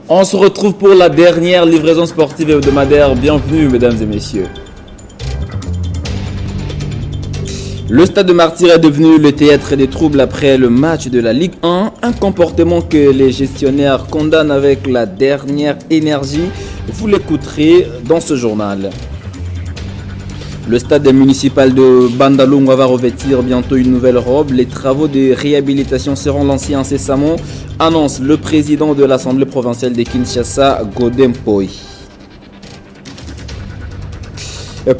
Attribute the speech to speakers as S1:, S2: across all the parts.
S1: On se retrouve pour la dernière livraison sportive hebdomadaire. Bienvenue mesdames et messieurs. Le Stade de Martyrs est devenu le théâtre des troubles après le match de la Ligue 1, un comportement que les gestionnaires condamnent avec la dernière énergie. Vous l'écouterez dans ce journal. Le stade municipal de Bandalungwa va revêtir bientôt une nouvelle robe. Les travaux de réhabilitation seront lancés incessamment, annonce le président de l'Assemblée provinciale de Kinshasa, Godem Poi.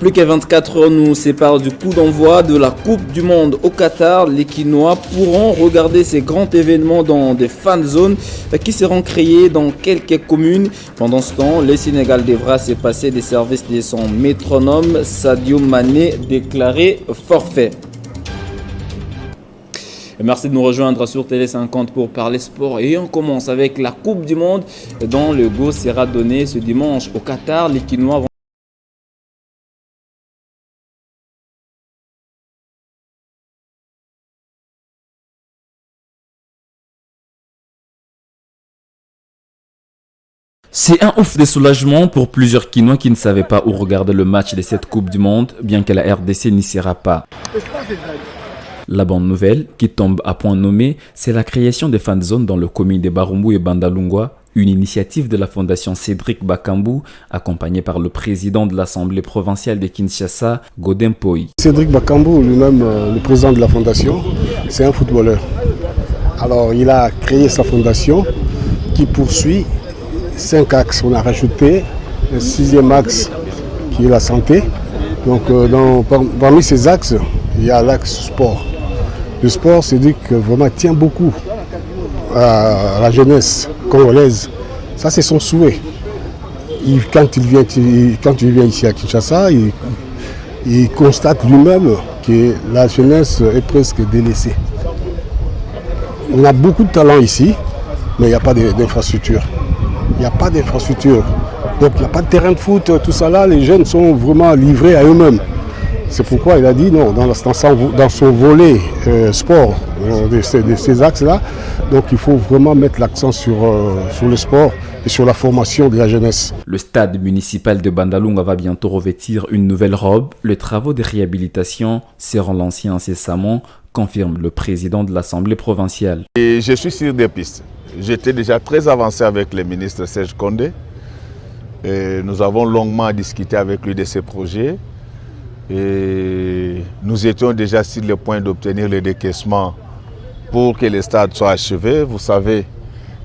S1: Plus que 24 heures nous séparent du coup d'envoi de la Coupe du Monde au Qatar. Les Kinois pourront regarder ces grands événements dans des fan zones qui seront créées dans quelques communes. Pendant ce temps, le Sénégal devra se passer des services de son métronome Sadio Mané, déclaré forfait. Et merci de nous rejoindre sur Télé 50 pour parler sport. Et on commence avec la Coupe du Monde dont le go sera donné ce dimanche au Qatar. Les Kinois vont C'est un ouf de soulagement pour plusieurs Kinois qui ne savaient pas où regarder le match de cette Coupe du Monde, bien que la RDC n'y sera pas. La bonne nouvelle, qui tombe à point nommé, c'est la création des fan zones dans le commune de Barumbu et Bandalungwa, une initiative de la fondation Cédric Bakambu, accompagnée par le président de l'Assemblée provinciale de Kinshasa, Godem Poi.
S2: Cédric Bakambu, lui-même le président de la fondation, c'est un footballeur. Alors il a créé sa fondation qui poursuit 5 axes. On a rajouté un 6e axe qui est la santé. Donc parmi ces axes, il y a l'axe sport. Le sport, c'est dit que vraiment tient beaucoup à la jeunesse congolaise. Ça, c'est son souhait. Quand il vient ici à Kinshasa, il constate lui-même que la jeunesse est presque délaissée. On a beaucoup de talent ici, mais il n'y a pas d'infrastructure. Il n'y a pas d'infrastructure. Donc il n'y a pas de terrain de foot, tout ça là, les jeunes sont vraiment livrés à eux-mêmes. C'est pourquoi il a dit non, dans son volet sport, de ces axes-là, donc il faut vraiment mettre l'accent sur le sport et sur la formation de la jeunesse.
S1: Le stade municipal de Bandalungwa va bientôt revêtir une nouvelle robe. Les travaux de réhabilitation seront lancés incessamment, confirme le président de l'Assemblée provinciale.
S3: Et je suis sur des pistes. J'étais déjà très avancé avec le ministre Serge Condé. Et nous avons longuement discuté avec lui de ces projets. Et nous étions déjà sur le point d'obtenir le décaissement pour que le stade soit achevé. Vous savez,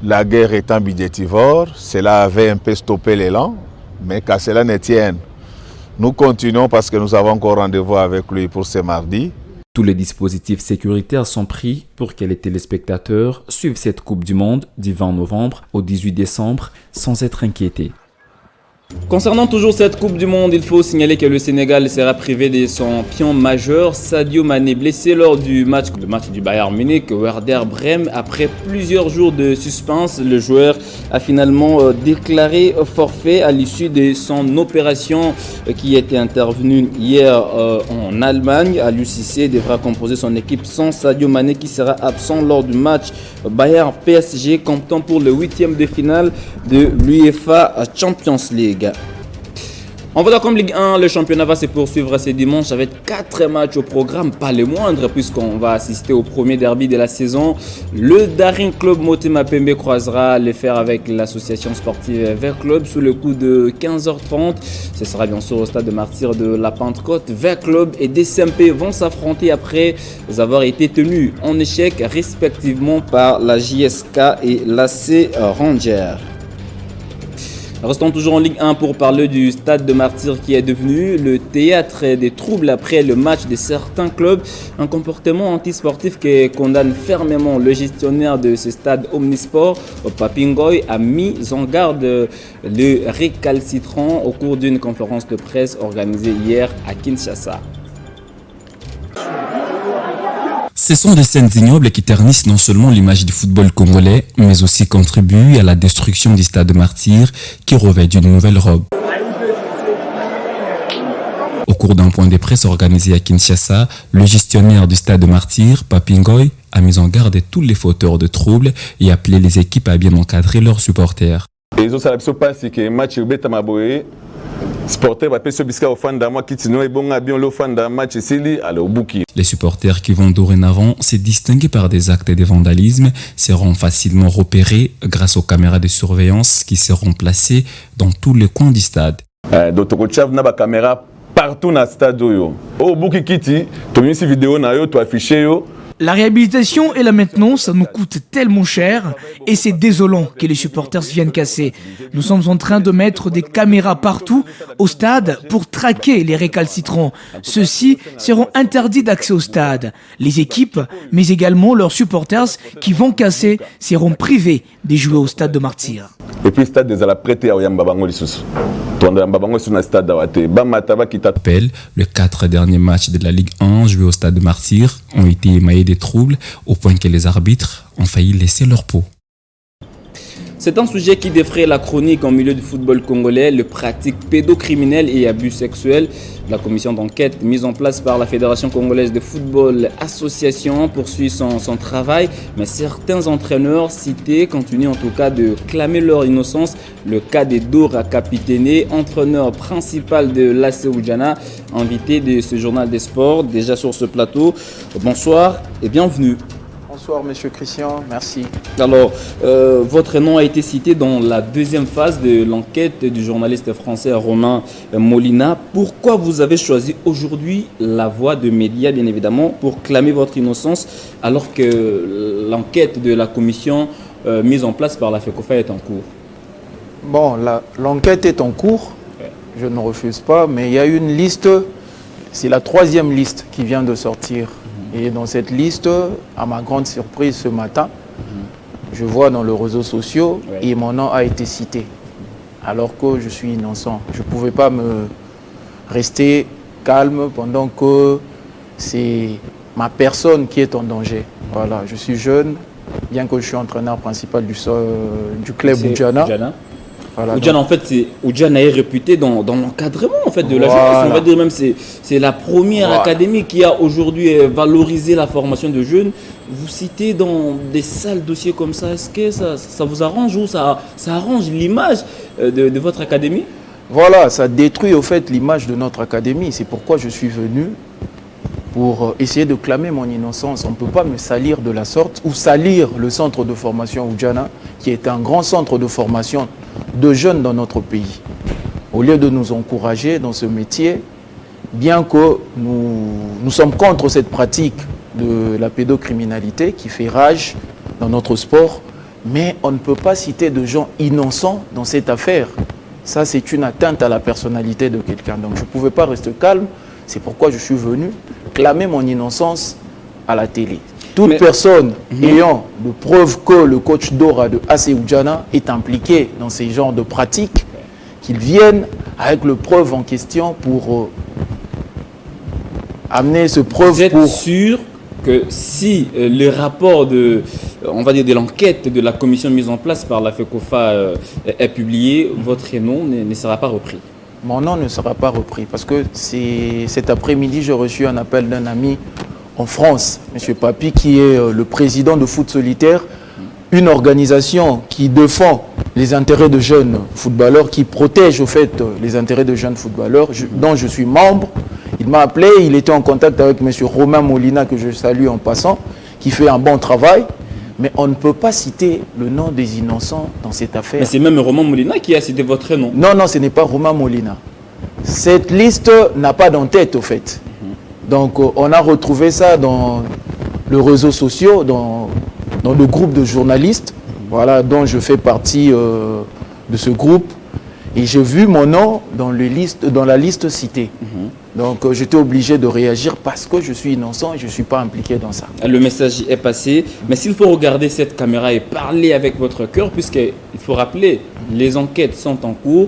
S3: la guerre étant budgétivore, cela avait un peu stoppé l'élan. Mais qu'à cela ne tienne, nous continuons parce que nous avons encore rendez-vous avec lui pour ce mardi.
S1: Tous les dispositifs sécuritaires sont pris pour que les téléspectateurs suivent cette Coupe du Monde du 20 novembre au 18 décembre sans être inquiétés. Concernant toujours cette Coupe du Monde, il faut signaler que le Sénégal sera privé de son pion majeur, Sadio Mané, blessé lors du match du Bayern Munich, Werder Bremen. Après plusieurs jours de suspense, le joueur a finalement déclaré forfait à l'issue de son opération qui était intervenue hier en Allemagne. À l'UCC devra composer son équipe sans Sadio Mané qui sera absent lors du match Bayern PSG comptant pour le 8e de finale de l'UEFA Champions League. En Vodacom Ligue 1, le championnat va se poursuivre ce dimanche avec 4 matchs au programme, pas les moindres, puisqu'on va assister au premier derby de la saison. Le Daring Club Motema Pembe croisera les fers avec l'association sportive Vert Club sous le coup de 15h30. Ce sera bien sûr au stade de Martyrs de la Pentecôte. Vert Club et DCMP vont s'affronter après avoir été tenus en échec respectivement par la JSK et l'AC Rangers. Restons toujours en Ligue 1 pour parler du Stade de Martyrs qui est devenu le théâtre des troubles après le match de certains clubs. Un comportement antisportif qui condamne fermement le gestionnaire de ce stade Omnisport, Papingoy, a mis en garde le récalcitrant au cours d'une conférence de presse organisée hier à Kinshasa. Ce sont des scènes ignobles qui ternissent non seulement l'image du football congolais, mais aussi contribuent à la destruction du Stade de Martyrs qui revêt d'une nouvelle robe. Au cours d'un point de presse organisé à Kinshasa, le gestionnaire du Stade de Martyrs, Papingoy, a mis en garde tous les fauteurs de troubles et appelé les équipes à bien encadrer leurs supporters.
S3: Et les autres, ça passe que match beta maboye. Supporters
S1: Les supporters qui vont dorénavant se distinguer par des actes de vandalisme seront facilement repérés grâce aux caméras de surveillance qui seront placées dans tous les coins du stade.
S3: D'autres caméras partout dans le stade. Au Buki Kiti, tu as une vidéo, tu as affiché.
S4: La réhabilitation et la maintenance, ça nous coûte tellement cher et c'est désolant que les supporters viennent casser. Nous sommes en train de mettre des caméras partout au stade pour traquer les récalcitrants. Ceux-ci seront interdits d'accès au stade. Les équipes, mais également leurs supporters qui vont casser, seront privés de jouer au stade de Martyrs.
S3: Et puis le stade des ala prêté à Oyambabango Lisusu.
S1: Les 4 derniers matchs de la Ligue 1 joués au stade de Martyrs ont été émaillés de troubles au point que les arbitres ont failli laisser leur peau.
S5: C'est un sujet qui défraie la chronique en milieu du football congolais, les pratiques pédocriminelles et abus sexuels. La commission d'enquête mise en place par la Fédération congolaise de football association poursuit son travail, mais certains entraîneurs cités continuent en tout cas de clamer leur innocence. Le cas de Dora Kapitene, entraîneur principal de l'AC Oudjana, invité de ce journal des sports, déjà sur ce plateau. Bonsoir et bienvenue.
S6: Bonsoir Monsieur Christian, merci.
S5: Alors, votre nom a été cité dans la deuxième phase de l'enquête du journaliste français Romain Molina. Pourquoi vous avez choisi aujourd'hui la voie de médias, bien évidemment, pour clamer votre innocence, alors que l'enquête de la commission mise en place par la FECOFA est en cours?
S6: Bon, l'enquête est en cours, je ne refuse pas, mais il y a une liste, c'est la 3e liste qui vient de sortir. Et dans cette liste, à ma grande surprise ce matin, je vois dans les réseaux sociaux et mon nom a été cité. Alors que je suis innocent. Je ne pouvais pas me rester calme pendant que c'est ma personne qui est en danger. Voilà, je suis jeune, bien que je suis entraîneur principal du club Oudjana.
S5: Voilà, Oudjana, en fait, Oudjana est réputé dans l'encadrement en fait, de la jeunesse. On va dire même c'est la première académie qui a aujourd'hui valorisé la formation de jeunes. Vous citez dans des sales dossiers comme ça, est-ce que ça vous arrange ou ça arrange l'image de votre académie?
S6: Voilà, ça détruit au fait l'image de notre académie. C'est pourquoi je suis venu pour essayer de clamer mon innocence. On ne peut pas me salir de la sorte ou salir le centre de formation Oudjana, qui est un grand centre de formation de jeunes dans notre pays. Au lieu de nous encourager dans ce métier, bien que nous sommes contre cette pratique de la pédocriminalité qui fait rage dans notre sport, mais on ne peut pas citer de gens innocents dans cette affaire. Ça, c'est une atteinte à la personnalité de quelqu'un. Donc, je ne pouvais pas rester calme. C'est pourquoi je suis venu clamer mon innocence à la télé. Toute personne ayant de preuves que le coach Dora de AC Oudjana est impliqué dans ces genres de pratiques, qu'il vienne avec le preuve en question pour amener ce preuve.
S5: Vous êtes sûr que si le rapport de l'enquête de la commission mise en place par la FECOFA est publié, votre nom ne sera pas repris?
S6: Mon nom ne sera pas repris parce que cet après-midi, j'ai reçu un appel d'un ami en France, M. Papi, qui est le président de Foot Solitaire, une organisation qui défend les intérêts de jeunes footballeurs, qui protège au fait les intérêts de jeunes footballeurs, dont je suis membre. Il m'a appelé, il était en contact avec M. Romain Molina, que je salue en passant, qui fait un bon travail. Mais on ne peut pas citer le nom des innocents dans cette affaire.
S5: Mais c'est même Romain Molina qui a cité votre nom.
S6: Non, non, ce n'est pas Romain Molina. Cette liste n'a pas d'en-tête, au fait. Donc, on a retrouvé ça dans les réseaux sociaux, dans le groupe de journalistes, voilà, dont je fais partie de ce groupe. Et j'ai vu mon nom dans la liste citée. Donc, j'étais obligé de réagir parce que je suis innocent et je ne suis pas impliqué dans ça.
S5: Le message est passé. Mais s'il faut regarder cette caméra et parler avec votre cœur, puisqu'il faut rappeler, les enquêtes sont en cours.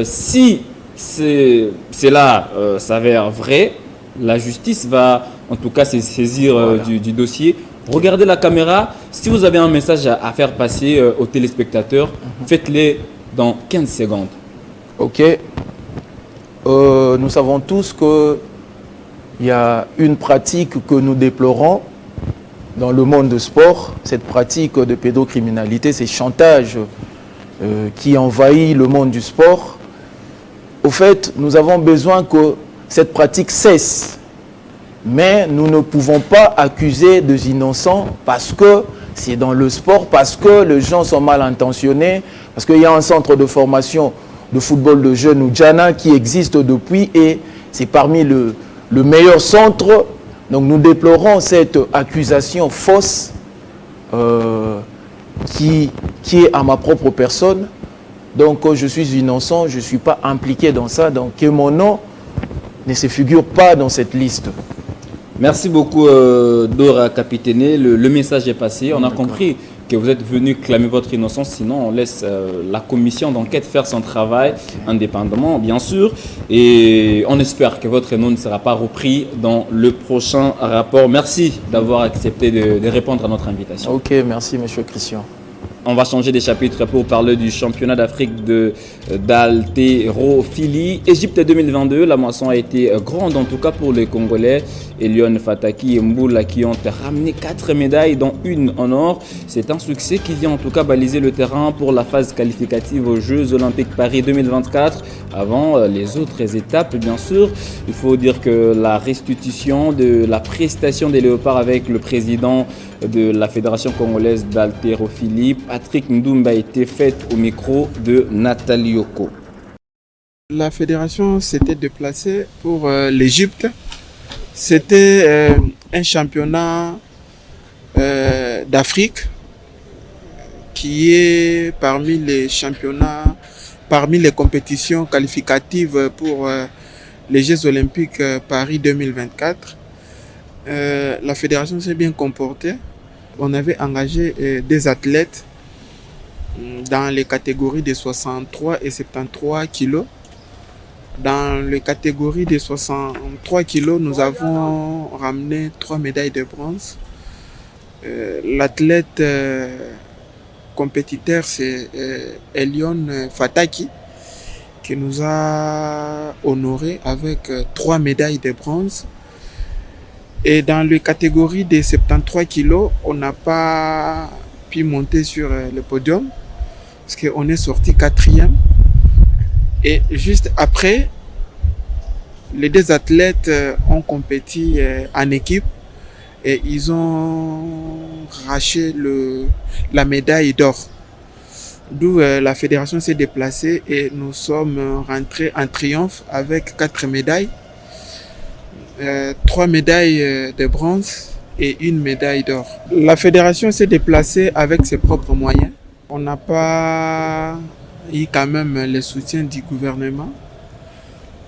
S5: Si cela s'avère vrai, la justice va en tout cas se saisir du dossier. Regardez la caméra. Si vous avez un message à faire passer aux téléspectateurs, faites-le dans 15 secondes.
S6: Ok. Nous savons tous qu'il y a une pratique que nous déplorons dans le monde du sport. Cette pratique de pédocriminalité, c'est chantage qui envahit le monde du sport. Au fait, nous avons besoin que cette pratique cesse. Mais nous ne pouvons pas accuser des innocents parce que c'est dans le sport, parce que les gens sont mal intentionnés, parce qu'il y a un centre de formation de football de jeunes ou Djana qui existe depuis et c'est parmi le meilleur centre. Donc nous déplorons cette accusation fausse qui est à ma propre personne. Donc je suis innocent, je ne suis pas impliqué dans ça, donc que mon nom ne se figure pas dans cette liste.
S5: Merci beaucoup Dora Capitaine, le message est passé, on a compris que vous êtes venu clamer votre innocence, sinon on laisse la commission d'enquête faire son travail indépendamment, bien sûr, et on espère que votre nom ne sera pas repris dans le prochain rapport. Merci d'avoir accepté de répondre à notre invitation.
S6: Ok, merci Monsieur Christian.
S5: On va changer de chapitre pour parler du championnat d'Afrique d'haltérophilie. Égypte 2022, la moisson a été grande en tout cas pour les Congolais. Elion Fataki et Mboula qui ont ramené 4 médailles dont une en or. C'est un succès qui vient en tout cas baliser le terrain pour la phase qualificative aux Jeux Olympiques Paris 2024. Avant les autres étapes, bien sûr, il faut dire que la restitution de la prestation des Léopards avec le président de la Fédération congolaise d'haltérophilie, Patrick Ndoumba, a été faite au micro de Nathalie Yoko.
S7: La fédération s'était déplacée pour l'Égypte. C'était un championnat d'Afrique qui est parmi les championnats, parmi les compétitions qualificatives pour les Jeux Olympiques Paris 2024. La fédération s'est bien comportée. On avait engagé des athlètes dans les catégories de 63 et 73 kilos. Dans les catégories de 63 kilos, nous avons ramené 3 médailles de bronze. L'athlète compétiteur, c'est Elion Fataki, qui nous a honorés avec 3 médailles de bronze. Et dans les catégories des 73 kilos, on n'a pas pu monter sur le podium parce qu'on est sorti 4e. Et juste après, les 2 athlètes ont compéti en équipe et ils ont arraché la médaille d'or. D'où la fédération s'est déplacée et nous sommes rentrés en triomphe avec 4 médailles. 3 médailles de bronze et 1 médaille d'or. La fédération s'est déplacée avec ses propres moyens. On n'a pas eu quand même le soutien du gouvernement.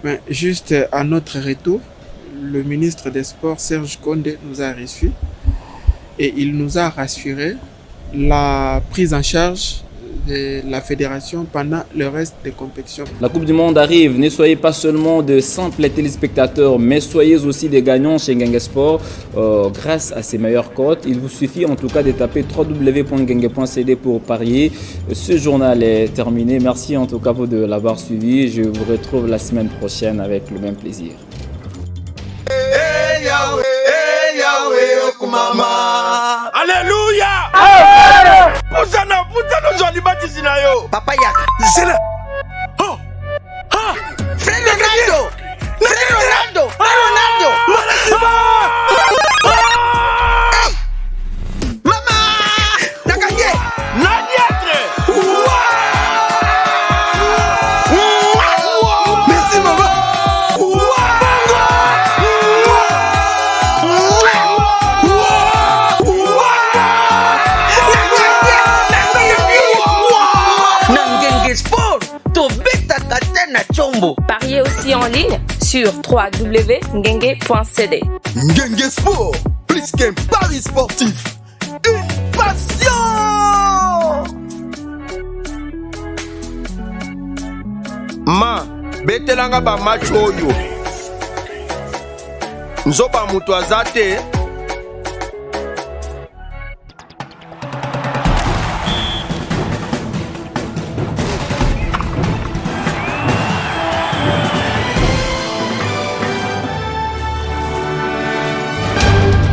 S7: Mais juste à notre retour, le ministre des Sports, Serge Condé, nous a reçus et il nous a rassuré la prise en charge de la fédération pendant le reste des compétitions.
S5: La Coupe du Monde arrive, ne soyez pas seulement de simples téléspectateurs, mais soyez aussi des gagnants chez Ngengue Sport grâce à ces meilleures cotes. Il vous suffit en tout cas de taper www.ngengue.cd pour parier. Ce journal est terminé. Merci en tout cas vous de l'avoir suivi. Je vous retrouve la semaine prochaine avec le même plaisir.
S8: Hey Yahweh, hey Yahweh, okumama.
S9: Alléluia. Pusana joli batisi na yo.
S8: Papa yak.
S9: Zela.
S8: Oh. Ha. Frère Ronaldo. Frère Ronaldo. Ronaldo. Hey. Mama. Nakanye.
S9: Nanyatre.
S8: Merci maman.
S10: Pariez aussi en ligne sur www.ngengue.cd.
S8: Ngengue Sport, plus qu'un pari sportif, une passion.
S9: Ma, betelanga ba match oyo. Nzoba mutu azate.